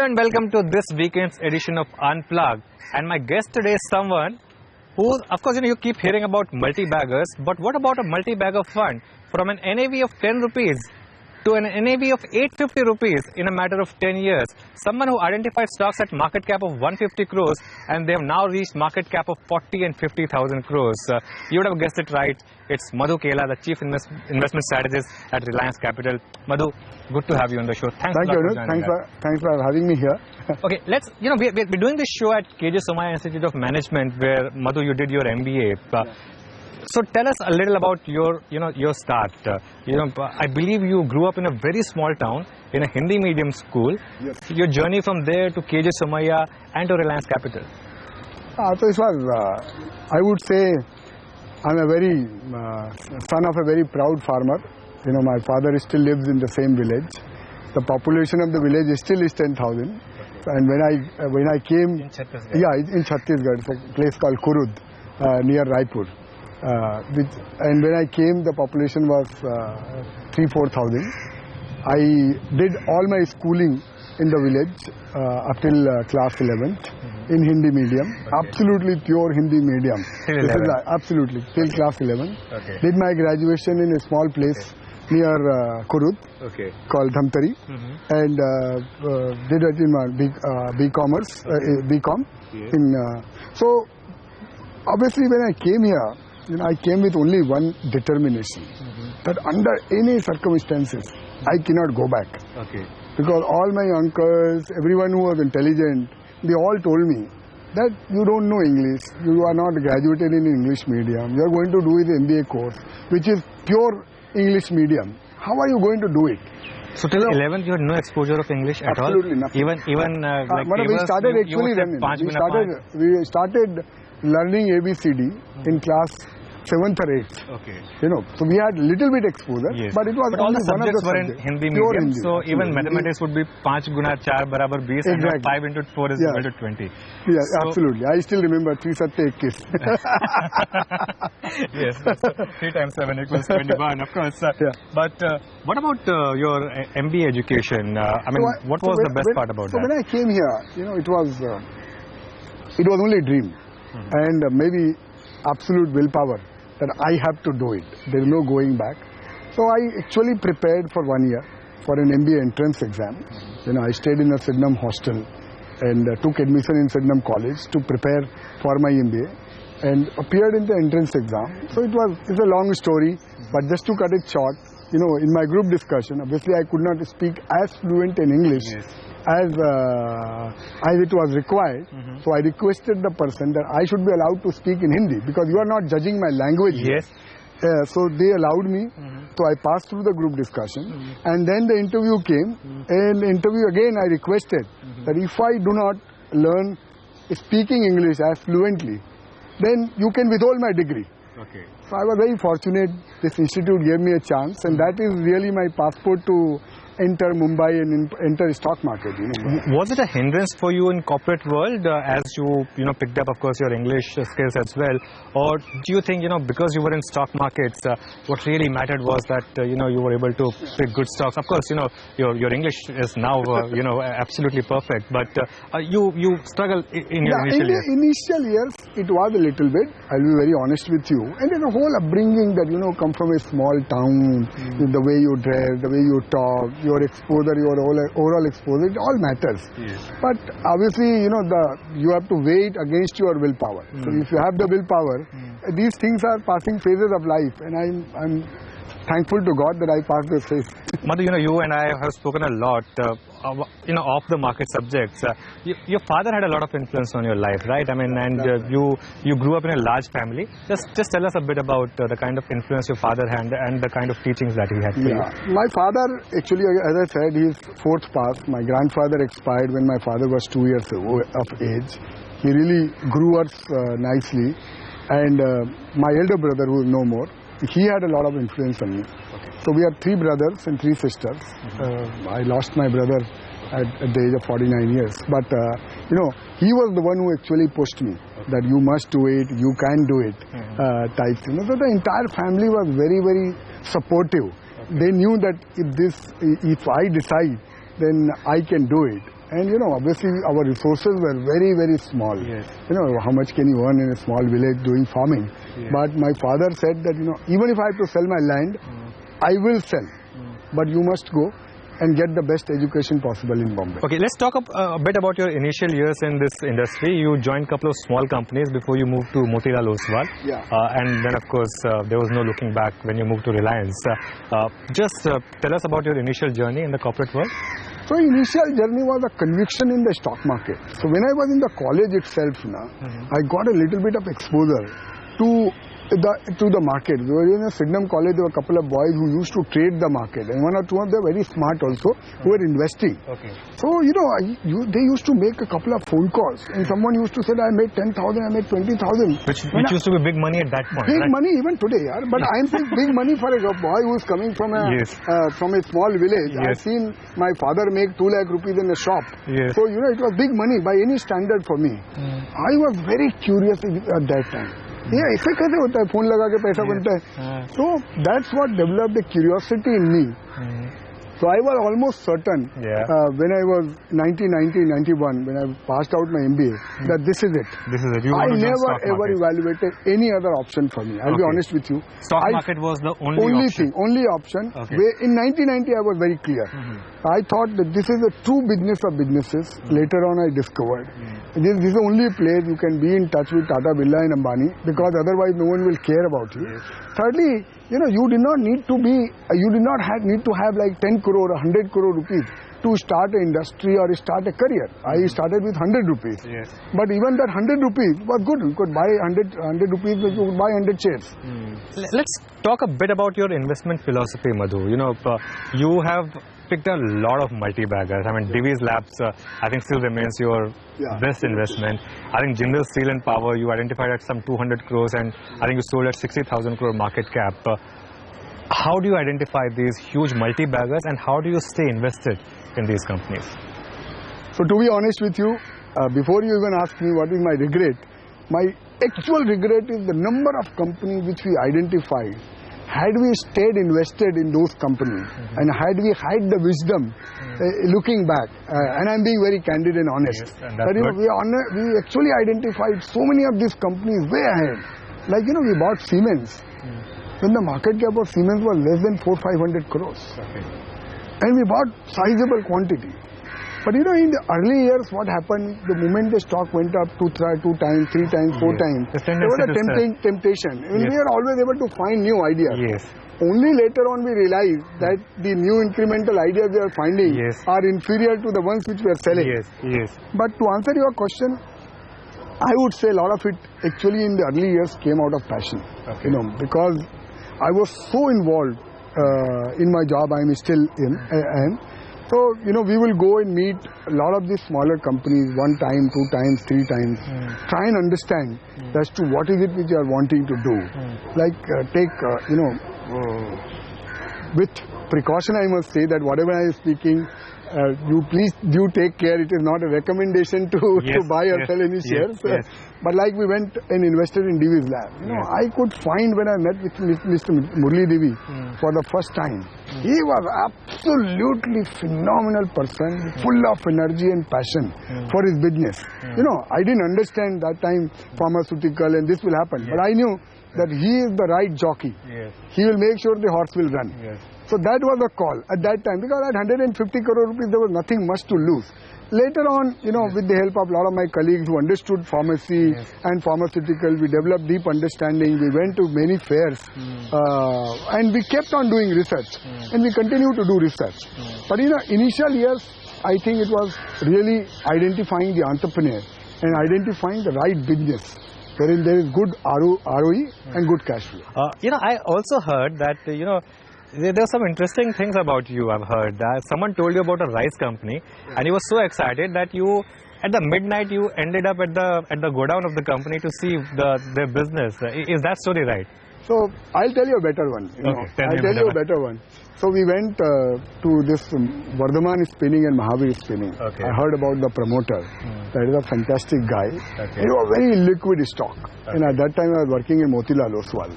and welcome to this weekend's edition of Unplugged. And my guest today is someone who, of course, you keep hearing about multi-baggers, but what about a multi-bagger fund from an NAV of 10 rupees to an NAV of 850 rupees in a matter of 10 years? Someone who identified stocks at market cap of 150 crores and they have now reached market cap of 40 and 50,000 crores. You would have guessed it right. It's Madhu Kela, the Chief Investment Strategist at Reliance Capital. Madhu, good to have you on the show. Thank you, Anuj. Thanks for having me here. Okay, let's, we're doing this show at KJ Somaiya Institute of Management where, Madhu, you did your MBA. So tell us a little about your start. I believe you grew up in a very small town in a Hindi medium school. Yes. Your journey from there to KJ Somaiya and to Reliance Capital. So it was, I would say, I'm a very son of a very proud farmer. My father still lives in the same village. The population of the village still is 10,000. And when I came, in Chhattisgarh. Yeah, in Chhattisgarh, it's a place called Kurud, near Raipur. And when I came, the population was 3,000-4,000. I did all my schooling in the village up till class 11th in Hindi medium. Okay. Absolutely pure Hindi medium. Till 11? Absolutely, till class 11. Okay. Did my graduation in a small place near Kurud called Dhamtari. And did it in B-commerce, B-com. Yes. So obviously when I came here, I came with only one determination, that under any circumstances, I cannot go back. Okay. Because all my uncles, everyone who was intelligent, they all told me that you don't know English, you are not graduated in English medium, you are going to do the MBA course, which is pure English medium. How are you going to do it? So till 11th you had no exposure of English at all? Absolutely nothing. Even like we started we started learning ABCD in class 7th or 8th. Okay. So we had little bit exposure, yes. But it was all the subjects were in Hindi medium. Hindi. So even mathematics would be 5 guna 4 barabar 20 exactly. and 5 into 4 is equal to 20. Yeah, so, absolutely. I still remember 3 satte 21. Yes, 3 times 7 equals 21, of course. Yeah. But what about your MBA education? What was the best part about that? So when I came here, it was only a dream and maybe absolute willpower that I have to do it. There is no going back. So I actually prepared for 1 year for an MBA entrance exam. I stayed in a Sydenham hostel and took admission in Sydenham College to prepare for my MBA and appeared in the entrance exam. So it's a long story, but just to cut it short, in my group discussion, obviously I could not speak as fluent in English as it was required. So I requested the person that I should be allowed to speak in Hindi because you are not judging my language. Yes. So they allowed me. So I passed through the group discussion and then the interview came. And the interview again I requested that if I do not learn speaking English as fluently, then you can withhold my degree. Okay. So I was very fortunate. This institute gave me a chance, and that is really my passport to enter Mumbai and enter stock market. Was it a hindrance for you in corporate world as you picked up, of course, your English skills as well, or do you think because you were in stock markets, what really mattered was that you were able to pick good stocks? Of course, your English is now absolutely perfect, but you struggled in your initial years. Initial years, it was a little bit. I'll be very honest with you. And the whole upbringing that come from a small town, the way you dress, the way you talk, your exposure, your overall exposure, it all matters. Yes. But obviously, you have to weigh it against your willpower. So if you have the willpower, these things are passing phases of life, and I'm thankful to God that I passed this phase. Madhu, you and I have spoken a lot, off the market subjects. Your father had a lot of influence on your life, right? You grew up in a large family. Just tell us a bit about the kind of influence your father had and the kind of teachings that he had for you. My father, actually, as I said, he's fourth pass. My grandfather expired when my father was 2 years of age. He really grew us nicely. And my elder brother, who is no more, he had a lot of influence on me. Okay. So we are 3 brothers and 3 sisters. I lost my brother at the age of 49 years. But, he was the one who actually pushed me that you must do it, you can do it type thing. So the entire family was very, very supportive. They knew that if I decide, then I can do it. And obviously our resources were very, very small. Yes. How much can you earn in a small village doing farming? Yes. But my father said that, even if I have to sell my land, I will sell. But you must go and get the best education possible in Bombay. Okay, let's talk a bit about your initial years in this industry. You joined a couple of small companies before you moved to Motilal Oswal. Yeah. And then, of course, there was no looking back when you moved to Reliance. Just tell us about your initial journey in the corporate world. So initial journey was a conviction in the stock market. So when I was in the college itself, I got a little bit of exposure to the market. We were in a Sydenham college, there were a couple of boys who used to trade the market, and one or two of them very smart also, who were investing. Okay. So, they used to make a couple of phone calls, and someone used to say, I made 10,000, I made 20,000. Which used to be big money at that point. Big right? money even today, yeah. But I am saying big money for a boy who is coming from a small village. Yes. I've seen my father make 2 lakh rupees in a shop. Yes. So, it was big money by any standard for me. I was very curious at that time. ऐसे कैसे होता है phone लगा के पैसा बनता है so that's what developed a curiosity in me. So I was almost certain when I was 91 when I passed out my MBA that this is it. This is it. I never ever evaluated any other option for me. I'll be honest with you. Stock market was the only option. Only option. Okay. In 1990 I was very clear. I thought that this is a true business of businesses. Later on I discovered this is the only place you can be in touch with Tata, Birla and Ambani, because otherwise no one will care about you. Yes. Thirdly, you did not need to need to have like 10 crore or 100 crore rupees to start an industry or start a career. I started with 100 rupees. Yes. But even that 100 rupees was good. You could buy 100 rupees, you could buy 100 shares. Let's talk a bit about your investment philosophy, Madhu. You have picked a lot of multi-baggers. I mean, Divi's Labs, I think still remains your best investment. I think Jindal Steel and Power, you identified at some 200 crores and I think you sold at 60,000 crore market cap. How do you identify these huge multi-baggers and how do you stay invested in these companies? So to be honest with you, before you even ask me what is my regret, my actual regret is the number of companies which we identified. Had we stayed invested in those companies and had we had the wisdom looking back, and I'm being very candid and honest, that we actually identified so many of these companies way ahead. Like, we bought Siemens when the market cap of Siemens was less than 400-500 crores. Okay. And we bought sizable quantity. But in the early years, what happened, the moment the stock went up 2 times, 3 times, 4 times, there was a temptation. And we are always able to find new ideas. Yes. Only later on we realized that the new incremental ideas we are finding are inferior to the ones which we are selling. Yes. Yes. But to answer your question, I would say a lot of it actually in the early years came out of passion. Okay. Because I was so involved in my job I am still in. So, we will go and meet a lot of these smaller companies 1 time, 2 times, 3 times, try and understand as to what is it which you are wanting to do. Like, with precaution I must say that whatever I am speaking, you please do take care. It is not a recommendation to buy or sell any shares. But like we went and invested in Divi's Lab. I could find when I met with Mr. Murli Divi for the first time, he was absolutely phenomenal person, full of energy and passion for his business. I didn't understand that time pharmaceutical and this will happen. But I knew that he is the right jockey. He will make sure the horse will run. So that was a call at that time, because at 150 crore rupees there was nothing much to lose. Later on, with the help of a lot of my colleagues who understood pharmacy and pharmaceutical, we developed deep understanding. We went to many fairs and we kept on doing research and we continue to do research. But initial years, I think it was really identifying the entrepreneur and identifying the right business wherein there is good ROE and good cash flow. I also heard that, there are some interesting things about you. I've heard that someone told you about a rice company and you were so excited that you, at the midnight, you ended up at the godown of the company to see their business. Is that story right? So I'll tell you a better one. I'll tell you a better one. So we went to this Vardhaman Spinning and Mahavir Spinning. Okay. I heard about the promoter. That is a fantastic guy. Okay. He was very liquid stock. Okay. And at that time I was working in Motilal Oswal.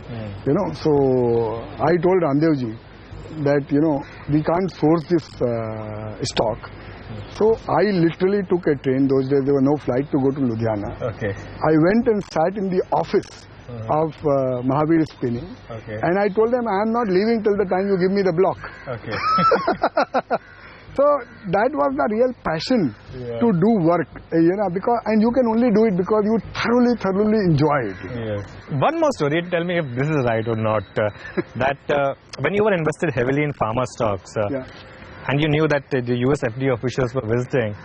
So I told Ramdevji that we can't source this stock So I literally took a train. Those days there were no flight to go to Ludhiana. Okay. I went and sat in the office of Mahavir Spinning, Okay. and I told them I am not leaving till the time you give me the block. Okay. So that was the real passion to do work, because, and you can only do it because you thoroughly enjoy it. Yes. One more story. Tell me if this is right or not. That when you were invested heavily in pharma stocks, and you knew that the US FDA officials were visiting,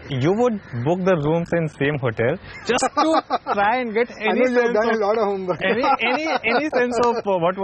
you would book the rooms in same hotel just to try and get any sense done of a lot of homework. any sense of what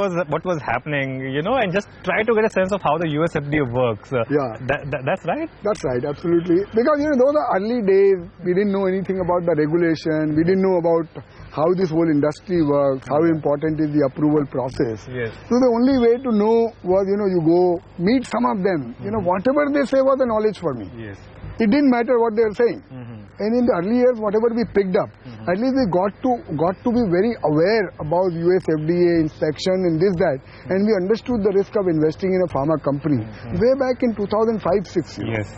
was happening, and just try to get a sense of how the US FDA works. That's right. That's right, absolutely. Because those are early days. We didn't know anything about the regulation. We didn't know about how this whole industry works, how important is the approval process. Yes. So the only way to know was, you go meet some of them. Whatever they say was a knowledge for me. Yes. It didn't matter what they were saying. And in the early years, whatever we picked up, at least we got to be very aware about US FDA inspection and this, that. And we understood the risk of investing in a pharma company way back in 2005-06. Yes.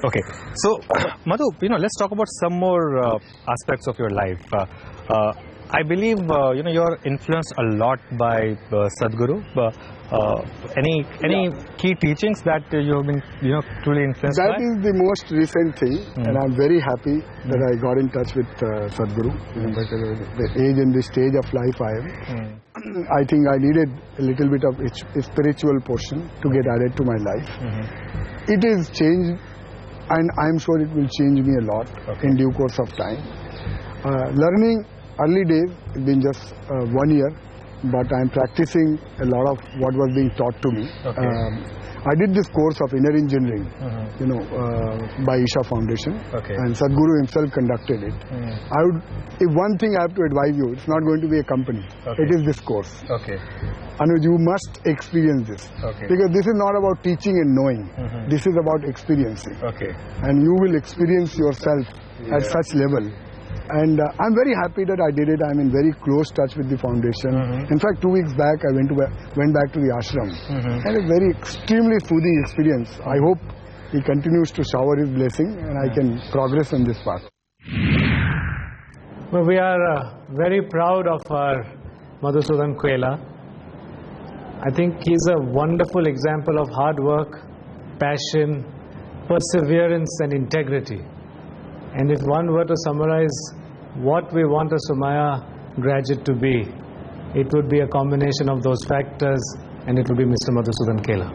Okay. So, Madhu, let's talk about some more aspects of your life. I believe, you're influenced a lot by Sadhguru. Any key teachings that you have been, truly influenced by? That is the most recent thing, and I'm very happy that I got in touch with Sadhguru. The age and the stage of life I am. I think I needed a little bit of a spiritual portion to get added to my life. It is changed, and I'm sure it will change me a lot in due course of time. Learning early days, it's been just 1 year, but I'm practicing a lot of what was being taught to me. I did this course of inner engineering, by Isha Foundation, and Sadhguru himself conducted it. If one thing I have to advise you, it's not going to be a company. It is this course. Anuj, you must experience this. Because this is not about teaching and knowing. This is about experiencing. And you will experience yourself at such level. And I'm very happy that I did it. I'm in very close touch with the foundation. In fact, 2 weeks back, I went back to the ashram. And a very extremely soothing experience. I hope he continues to shower his blessing and I can progress on this path. Well, we are very proud of our Madhusudan Kwela. I think he's a wonderful example of hard work, passion, perseverance and integrity. And if one were to summarize what we want a Somaiya graduate to be, it would be a combination of those factors, and it would be Mr. Madhusudan Kwela.